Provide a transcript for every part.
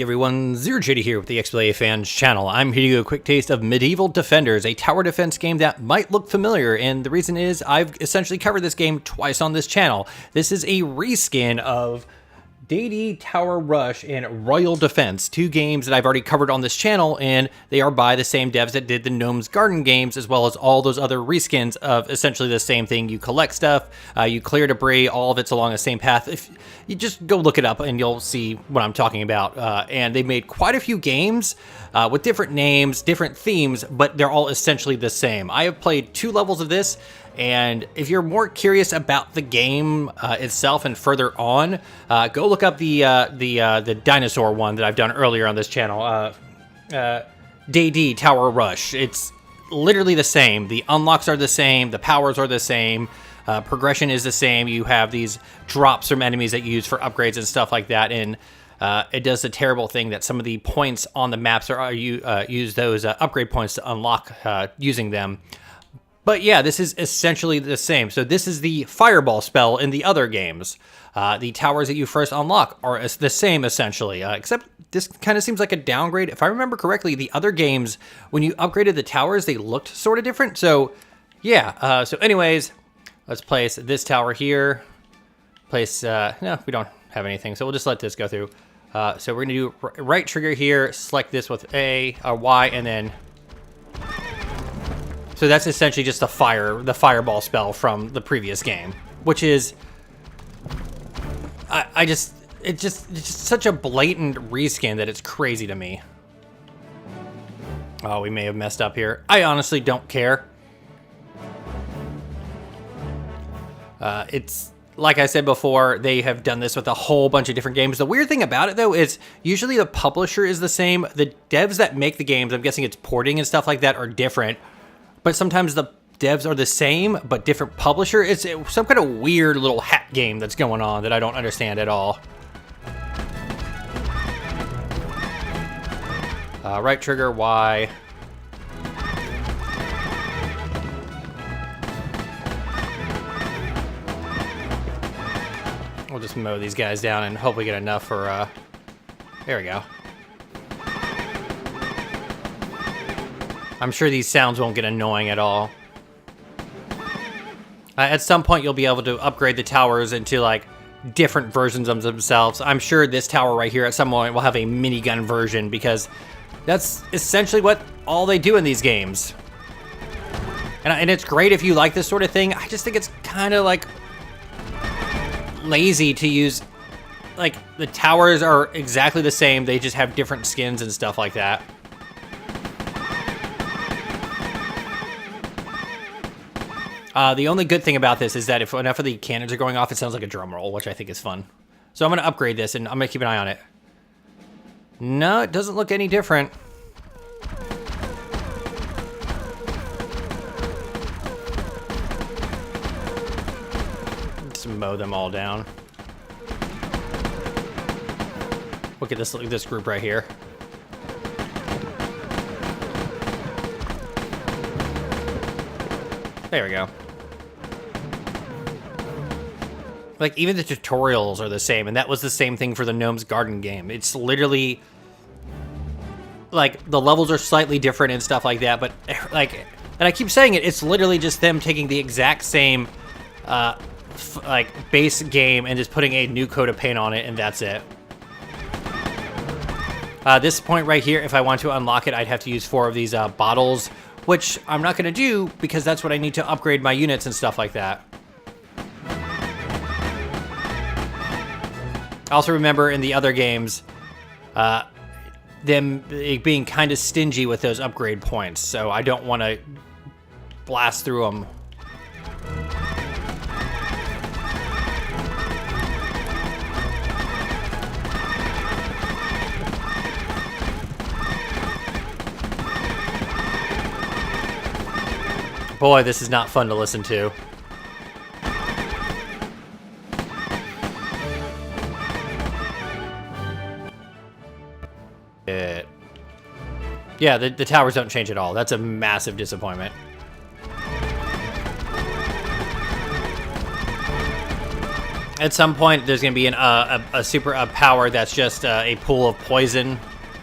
everyone, ZeroJD here with the XBLA Fans channel. I'm here to give you a quick taste of Medieval Defenders, a tower defense game that might look familiar, and the reason is I've essentially covered this game twice on this channel. This is a reskin of Deity, Tower Rush, and Royal Defense, two games that I've already covered on this channel, and they are by the same devs that did the Gnome's Garden games, as well as all those other reskins of essentially the same thing. You collect stuff, you clear debris, all of it's along the same path. If you just go look it up and you'll see what I'm talking about. And they made quite a few games with different names, different themes, but they're all essentially the same. I have played 2 levels of this, and if you're more curious about the game itself and further on, go look up the dinosaur one that I've done earlier on this channel. Deity, Tower Rush. It's literally the same. The unlocks are the same. The powers are the same. Progression is the same. You have these drops from enemies that you use for upgrades and stuff like that. And it does the terrible thing that some of the points on the maps use those upgrade points to unlock using them. But yeah, this is essentially the same. So this is the fireball spell in the other games. The towers that you first unlock are the same, essentially, except this kind of seems like a downgrade. If I remember correctly, the other games, when you upgraded the towers, they looked sort of different. So yeah, so anyways, let's place this tower here. No, we don't have anything, so we'll just let this go through. So we're gonna do right trigger here, select this with A or Y, and then... So that's essentially just the fireball spell from the previous game, which is, it's just such a blatant reskin that it's crazy to me. Oh, we may have messed up here. I honestly don't care. It's, like I said before, they have done this with a whole bunch of different games. The weird thing about it, though, is usually the publisher is the same. The devs that make the games, I'm guessing it's porting and stuff like that, are different. But sometimes the devs are the same, but different publisher. It's some kind of weird little hack game that's going on that I don't understand at all. Right trigger, Y. We'll just mow these guys down and hopefully get enough for, there we go. I'm sure these sounds won't get annoying at all. At some point, you'll be able to upgrade the towers into, like, different versions of themselves. I'm sure this tower right here at some point will have a minigun version, because that's essentially what all they do in these games. And it's great if you like this sort of thing. I just think it's kind of, like, lazy to use. Like, the towers are exactly the same. They just have different skins and stuff like that. The only good thing about this is that if enough of the cannons are going off, it sounds like a drum roll, which I think is fun. So I'm going to upgrade this, and I'm going to keep an eye on it. No, it doesn't look any different. Just mow them all down. Look at this group right here. There we go. Like, even the tutorials are the same, and that was the same thing for the Gnome's Garden game. It's literally, like, the levels are slightly different and stuff like that, but, like, and I keep saying it, it's literally just them taking the exact same, like, base game and just putting a new coat of paint on it, and that's it. This point right here, if I want to unlock it, I'd have to use 4 of these bottles, which I'm not going to do because that's what I need to upgrade my units and stuff like that. I also remember in the other games, them being kind of stingy with those upgrade points, so I don't want to blast through them. Boy, this is not fun to listen to. Yeah, the towers don't change at all. That's a massive At some point, there's going to be a super power that's just a pool of poison.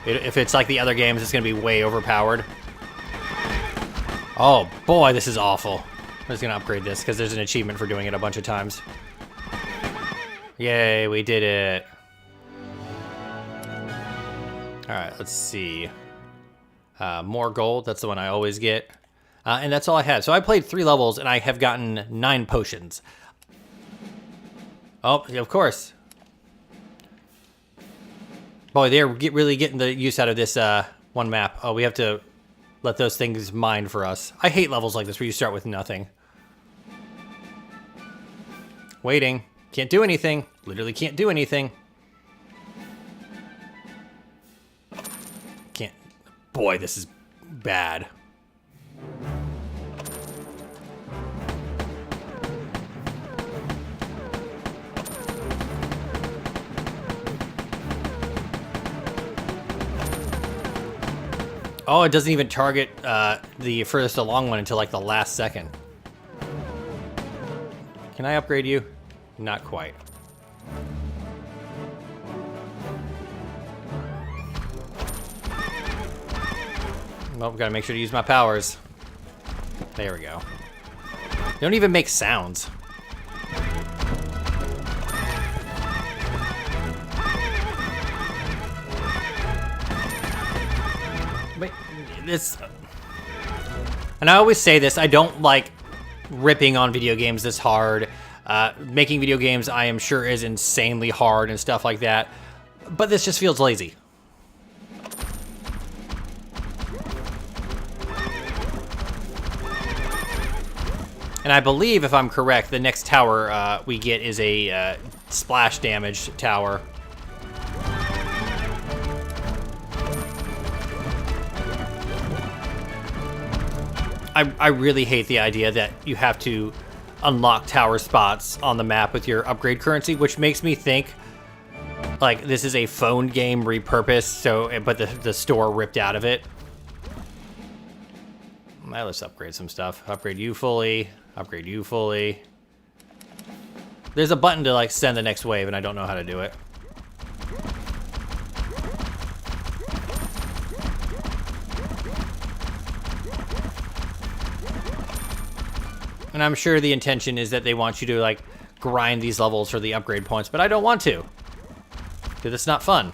If it's like the other games, it's going to be way overpowered. Oh boy, this is awful. I'm just going to upgrade this because there's an achievement for doing it a bunch of times. Yay, we did it. Alright, let's see. More gold, that's the one I always get. And that's all I had. So I played 3 levels and I have gotten 9 potions. Oh, of course. Boy, they're really getting the use out of this one map. Oh, we have to let those things mine for us. I hate levels like this where you start with nothing. Waiting. Can't do anything. Literally can't do anything. Can't. Boy, this is bad. Oh, it doesn't even target the furthest along one until like the last second. Can I upgrade you? Not quite. Well, gotta make sure to use my powers. There we go. They don't even make sounds. Wait, this... And I always say this, I don't like ripping on video games this hard. Making video games, I am sure, is insanely hard and stuff like that. But this just feels lazy. And I believe, if I'm correct, the next tower we get is a splash damage tower. I really hate the idea that you have to unlock tower spots on the map with your upgrade currency, which makes me think like this is a phone game repurposed, so but the store ripped out of it. Well, let's upgrade some stuff. Upgrade you fully. Upgrade you fully. There's a button to like send the next wave, and I don't know how to do it. And I'm sure the intention is that they want you to like grind these levels for the upgrade points, but I don't want to. Because it's not fun.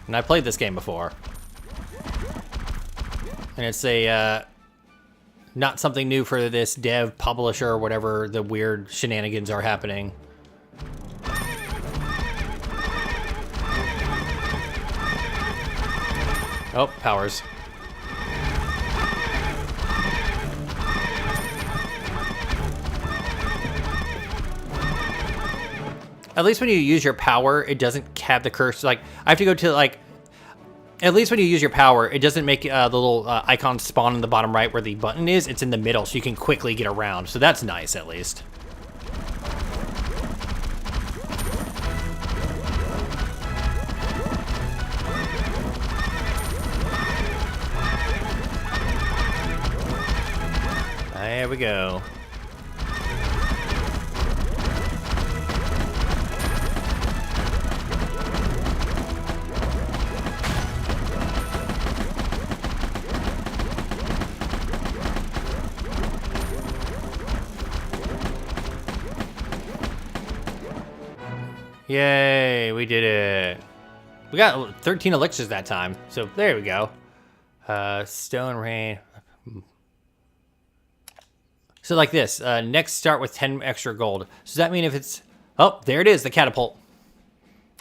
And I played this game before. And it's a not something new for this dev, publisher, or whatever the weird shenanigans are happening. Oh, powers. At least when you use your power, it doesn't have the curse. Like, I have to go to, like... At least when you use your power, it doesn't make the little icon spawn in the bottom right where the button is. It's in the middle, so you can quickly get around. So that's nice, at least. There we go. Yay, we did it. We got 13 elixirs that time, so there we go. Stone Rain. So like this, next start with 10 extra gold. So does that mean if it's... Oh, there it is, the catapult.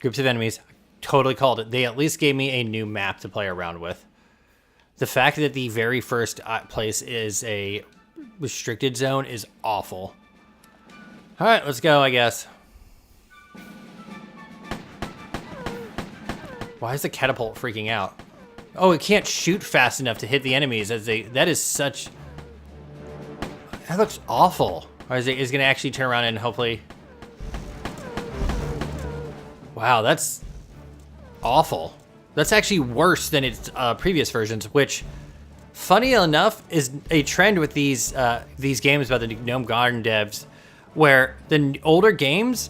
Groups of enemies. I totally called it. They at least gave me a new map to play around with. The fact that the very first place is a restricted zone is awful. All right, let's go, I guess. Why is the catapult freaking out? Oh, it can't shoot fast enough to hit the enemies. That is such... That looks awful. Or is it going to actually turn around and hopefully... Wow, that's awful. That's actually worse than its previous versions, which, funny enough, is a trend with these games by the Gnome Garden devs, where the older games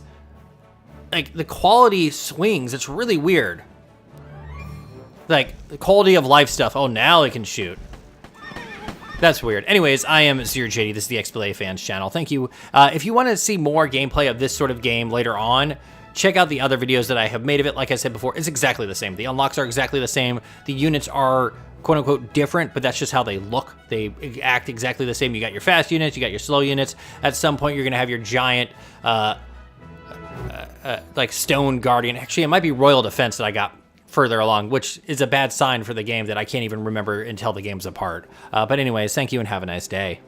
like, the quality swings. It's really weird. Like, the quality of life stuff. Oh, now it can shoot. That's weird. Anyways, I am Zero JD. This is the XBLA Fans channel. Thank you. If you want to see more gameplay of this sort of game later on, check out the other videos that I have made of it. Like I said before, it's exactly the same. The unlocks are exactly the same. The units are quote-unquote different, but that's just how they look. They act exactly the same. You got your fast units, you got your slow units. At some point, you're going to have your giant, like, stone guardian. Actually, it might be royal defense that I got further along, which is a bad sign for the game that I can't even remember until the game's apart. But anyways, thank you and have a nice day.